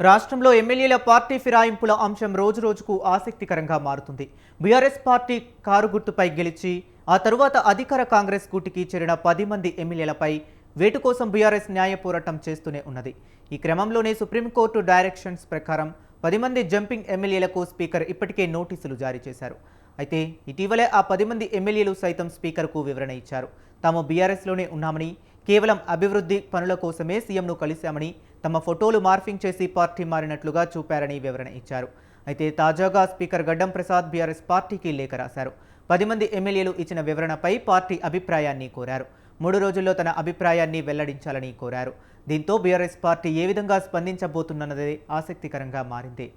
రాష్ట్రంలో ఎమ్మెల్యేల పార్టీ ఫిరాయింపుల అంశం రోజురోజుకు ఆసక్తికరంగా మారుతుంది. బీఆర్ఎస్ పార్టీ కారు గుర్తుపై గెలిచి ఆ తరువాత అధికార కాంగ్రెస్ కూటికి చేరిన 10 మంది ఎమ్మెల్యేలపై వేటు కోసం బీఆర్ఎస్ న్యాయ పోరాటం చేస్తూనే ఉన్నది. ఈ క్రమంలోనే సుప్రీంకోర్టు డైరెక్షన్స్ ప్రకారం 10 మంది జంపింగ్ ఎమ్మెల్యేలకు స్పీకర్ ఇప్పటికే నోటీసులు జారీ చేశారు. అయితే ఇటీవలే ఆ 10 మంది ఎమ్మెల్యేలు సైతం స్పీకర్కు వివరణ ఇచ్చారు. తాము బీఆర్ఎస్లోనే ఉన్నామని, కేవలం అభివృద్ధి పనుల కోసమే సీఎంను కలిశామని, తమ ఫోటోలు మార్ఫింగ్ చేసి పార్టీ మారినట్లుగా చూపారని వివరణ ఇచ్చారు. అయితే తాజాగా స్పీకర్ గడ్డం ప్రసాద్ బీఆర్ఎస్ పార్టీకి లేఖ రాశారు. 10 మంది ఎమ్మెల్యేలు ఇచ్చిన వివరణపై పార్టీ అభిప్రాయాన్ని కోరారు. 3 రోజుల్లో తన అభిప్రాయాన్ని వెల్లడించాలని కోరారు. దీంతో బీఆర్ఎస్ పార్టీ ఏ విధంగా స్పందించబోతున్నదే ఆసక్తికరంగా మారింది.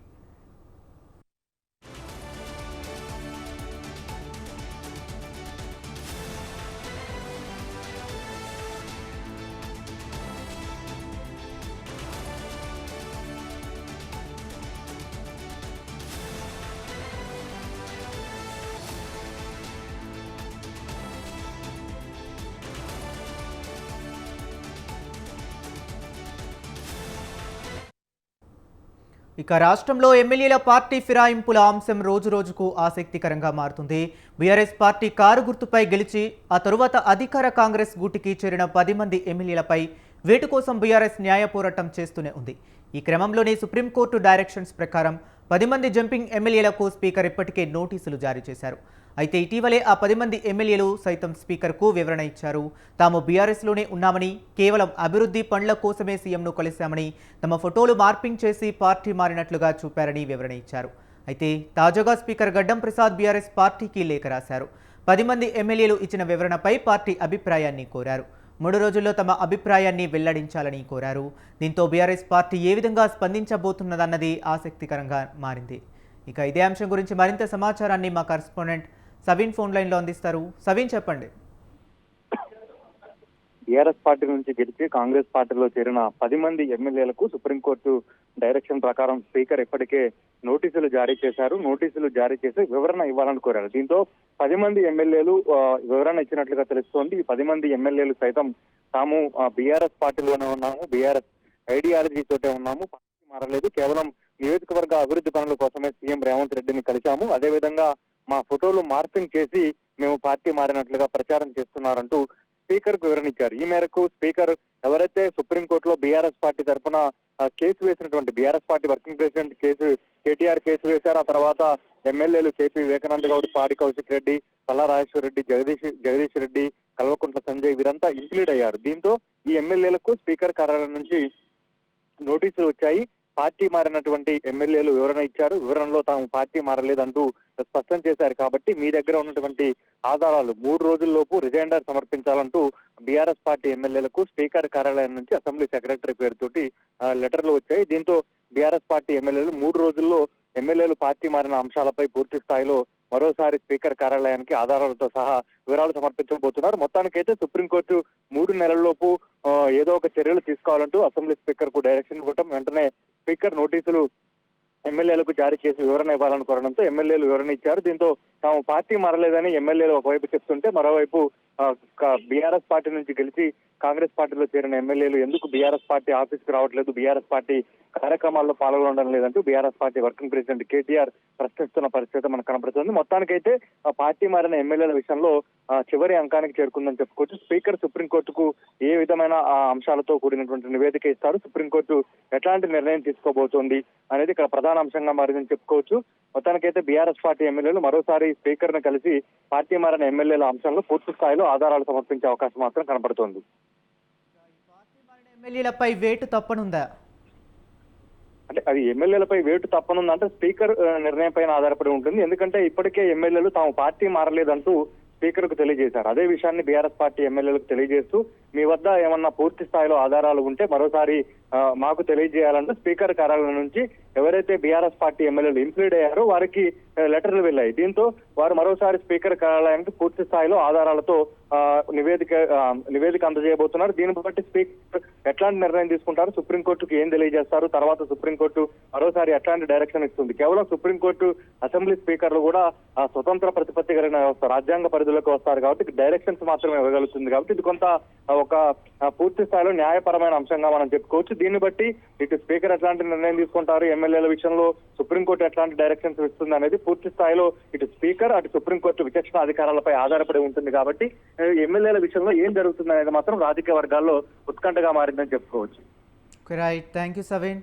ఇక రాష్ట్రంలో ఎమ్మెల్యేల పార్టీ ఫిరాయింపుల అంశం రోజురోజుకు ఆసక్తికరంగా మారుతుంది. బీఆర్ఎస్ పార్టీ కారు గుర్తుపై గెలిచి ఆ తరువాత అధికార కాంగ్రెస్ గూటికి చేరిన 10 మంది ఎమ్మెల్యేలపై వేటు కోసం బీఆర్ఎస్ న్యాయ పోరాటం చేస్తూనే ఉంది. ఈ క్రమంలోనే సుప్రీంకోర్టు డైరెక్షన్స్ ప్రకారం 10 మంది జంపింగ్ ఎమ్మెల్యేలకు స్పీకర్ ఇప్పటికే నోటీసులు జారీ చేశారు. అయితే ఇటీవలే ఆ 10 మంది ఎమ్మెల్యేలు సైతం స్పీకర్కు వివరణ ఇచ్చారు. తాము బీఆర్ఎస్లోనే ఉన్నామని, కేవలం అభివృద్ధి పనుల కోసమే సీఎంను కలిశామని, తమ ఫోటోలు మార్పింగ్ చేసి పార్టీ మారినట్లుగా చూపారని వివరణ ఇచ్చారు. అయితే తాజాగా స్పీకర్ గడ్డం ప్రసాద్ బీఆర్ఎస్ పార్టీకి లేఖ రాశారు. 10 మంది ఎమ్మెల్యేలు ఇచ్చిన వివరణపై పార్టీ అభిప్రాయాన్ని కోరారు. 3 రోజుల్లో తమ అభిప్రాయాన్ని వెల్లడించాలని కోరారు. దీంతో బీఆర్ఎస్ పార్టీ ఏ విధంగా స్పందించబోతున్నదన్నది ఆసక్తికరంగా మారింది. ఇక ఇదే అంశం గురించి మరింత సమాచారాన్ని మా కరెస్పాండెంట్ సవీన్ ఫోన్ లైన్లో అందిస్తారు. సవీన్, చెప్పండి. బీఆర్ఎస్ పార్టీ నుంచి గెలిచి కాంగ్రెస్ పార్టీలో చేరిన 10 మంది ఎమ్మెల్యేలకు సుప్రీంకోర్టు డైరెక్షన్ ప్రకారం స్పీకర్ ఇప్పటికే నోటీసులు జారీ చేశారు. నోటీసులు జారీ చేసి వివరణ ఇవ్వాలని కోరారు. దీంతో 10 మంది ఎమ్మెల్యేలు వివరణ ఇచ్చినట్లుగా తెలుస్తోంది. ఈ 10 మంది ఎమ్మెల్యేలు సైతం తాము బీఆర్ఎస్ పార్టీలోనే ఉన్నాము, బీఆర్ఎస్ ఐడియాలజీ తోటే ఉన్నాము, పార్టీ మారలేదు, కేవలం నియోజకవర్గ అభివృద్ధి పనుల కోసమే సీఎం రేవంత్ రెడ్డిని కలిశాము, అదేవిధంగా మా ఫోటోలు మార్పింగ్ చేసి మేము పార్టీ మారినట్లుగా ప్రచారం చేస్తున్నారంటూ స్పీకర్ కు వివరణ ఇచ్చారు. ఈ మేరకు స్పీకర్ ఎవరైతే సుప్రీంకోర్టులో బీఆర్ఎస్ పార్టీ తరఫున కేసు వేసినటువంటి BRS party working president KTR case వేశారు. ఆ తర్వాత ఎమ్మెల్యేలు కేపీ వివేకానంద గౌడ్, పాడి కౌశిక్ రెడ్డి, పల్లా రాజేశ్వర రెడ్డి, జగదీష్ రెడ్డి, కల్వకుంట్ల సంజయ్ వీరంతా ఇంప్లీడ్ అయ్యారు. దీంతో ఈ ఎమ్మెల్యేలకు స్పీకర్ కార్యాలయం నుంచి నోటీసులు వచ్చాయి. పార్టీ మారినటువంటి ఎమ్మెల్యేలు వివరణ ఇచ్చారు. వివరణలో తాము పార్టీ మారలేదంటూ స్పష్టం చేశారు. కాబట్టి మీ దగ్గర ఉన్నటువంటి ఆధారాలు 3 రోజుల్లోపు రిజైండర్ సమర్పించాలంటూ బీఆర్ఎస్ పార్టీ ఎమ్మెల్యేలకు స్పీకర్ కార్యాలయం నుంచి అసెంబ్లీ సెక్రటరీ పేరుతోటి లెటర్లు వచ్చాయి. దీంతో బీఆర్ఎస్ పార్టీ ఎమ్మెల్యేలు 3 రోజుల్లో ఎమ్మెల్యేలు పార్టీ మారిన అంశాలపై పూర్తి స్థాయిలో మరోసారి స్పీకర్ కార్యాలయానికి ఆధారాలతో సహా వివరాలు సమర్పించబోతున్నారు. మొత్తానికైతే సుప్రీంకోర్టు 3 నెలల్లోపు ఏదో ఒక చర్యలు తీసుకోవాలంటూ అసెంబ్లీ స్పీకర్ కు డైరెక్షన్ ఇవ్వటం, వెంటనే స్పీకర్ నోటీసులు ఎమ్మెల్యేలకు జారీ చేసి వివరణ ఇవ్వాలని కోరడంతో ఎమ్మెల్యేలు వివరణ ఇచ్చారు. దీంతో తాము పార్టీ మారలేదని ఎమ్మెల్యేలు ఒకవైపు చెప్తుంటే, మరోవైపు బీఆర్ఎస్ పార్టీ నుంచి గెలిచి కాంగ్రెస్ పార్టీలో చేరిన ఎమ్మెల్యేలు ఎందుకు బీఆర్ఎస్ పార్టీ ఆఫీస్కి రావట్లేదు, బీఆర్ఎస్ పార్టీ కార్యక్రమాల్లో పాల్గొనడం లేదంటూ BRS party working president KTR ప్రశ్నిస్తున్న పరిస్థితి మనకు కనబడుతుంది. మొత్తానికైతే పార్టీ మారిన ఎమ్మెల్యేల విషయంలో చివరి అంకానికి చేరుకుందని చెప్పుకోవచ్చు. స్పీకర్ సుప్రీంకోర్టుకు ఏ విధమైన అంశాలతో కూడినటువంటి నివేదిక ఇస్తారు, సుప్రీంకోర్టు ఎట్లాంటి నిర్ణయం తీసుకోబోతోంది అనేది ఇక్కడ ప్రధాన అంశంగా మారిందని చెప్పుకోవచ్చు. మొత్తానికైతే బీఆర్ఎస్ పార్టీ ఎమ్మెల్యేలు మరోసారి స్పీకర్ ను కలిసి పార్టీ మారిన ఎమ్మెల్యేల అంశంలో పూర్తి స్థాయిలో ఆధారాలు సమర్పించే అవకాశం మాత్రం కనబడుతోంది. ఎమ్మెల్యేలపై వేటు తప్పనుందా? అంటే అది ఎమ్మెల్యేలపై వేటు తప్పనుందంటే స్పీకర్ నిర్ణయం పైన ఆధారపడి ఉంటుంది. ఎందుకంటే ఇప్పటికే ఎమ్మెల్యేలు తాము పార్టీ మారలేదంటూ స్పీకర్ కు తెలియజేశారు. అదే విషయాన్ని బీఆర్ఎస్ పార్టీ ఎమ్మెల్యేలకు తెలియజేస్తూ మీ వద్ద ఏమన్నా పూర్తి స్థాయిలో ఆధారాలు ఉంటే మరోసారి మాకు తెలియజేయాలంటే స్పీకర్ కార్యాలయం నుంచి ఎవరైతే బీఆర్ఎస్ పార్టీ ఎమ్మెల్యేలు ఇంప్లీడ్ అయ్యారో వారికి లెటర్లు వెళ్ళాయి. దీంతో వారు మరోసారి స్పీకర్ కార్యాలయానికి పూర్తి స్థాయిలో ఆధారాలతో నివేదిక అందజేయబోతున్నారు. దీన్ని బట్టి స్పీకర్ ఎట్లాంటి నిర్ణయం తీసుకుంటారు, సుప్రీంకోర్టుకు ఏం తెలియజేస్తారు, తర్వాత సుప్రీంకోర్టు మరోసారి ఎట్లాంటి డైరెక్షన్ ఇస్తుంది. కేవలం సుప్రీంకోర్టు అసెంబ్లీ స్పీకర్లు కూడా స్వతంత్ర ప్రతిపత్తి కలిగిన వ్యవస్థ, రాజ్యాంగ పరిధిలోకి వస్తారు కాబట్టి డైరెక్షన్స్ మాత్రమే ఇవ్వగలుగుతుంది. కాబట్టి ఇది కొంత ఒక పూర్తి స్థాయిలో న్యాయపరమైన అంశంగా మనం చెప్పుకోవచ్చు. దీన్ని బట్టి ఇటు స్పీకర్ ఎట్లాంటి నిర్ణయం తీసుకుంటారు, ఎమ్మెల్యేల విషయంలో సుప్రీంకోర్టు ఎట్లాంటి డైరెక్షన్స్ ఇస్తుంది అనేది పూర్తి స్థాయిలో ఇటు స్పీకర్ అటు సుప్రీంకోర్టు విచక్షణ అధికారాలపై ఆధారపడి ఉంటుంది. కాబట్టి ఎమ్మెల్యేల విషయంలో ఏం జరుగుతుంది అనేది మాత్రం రాజకీయ వర్గాల్లో ఉత్కంఠగా మారిందని చెప్పుకోవచ్చు. Right, thank you Saveen.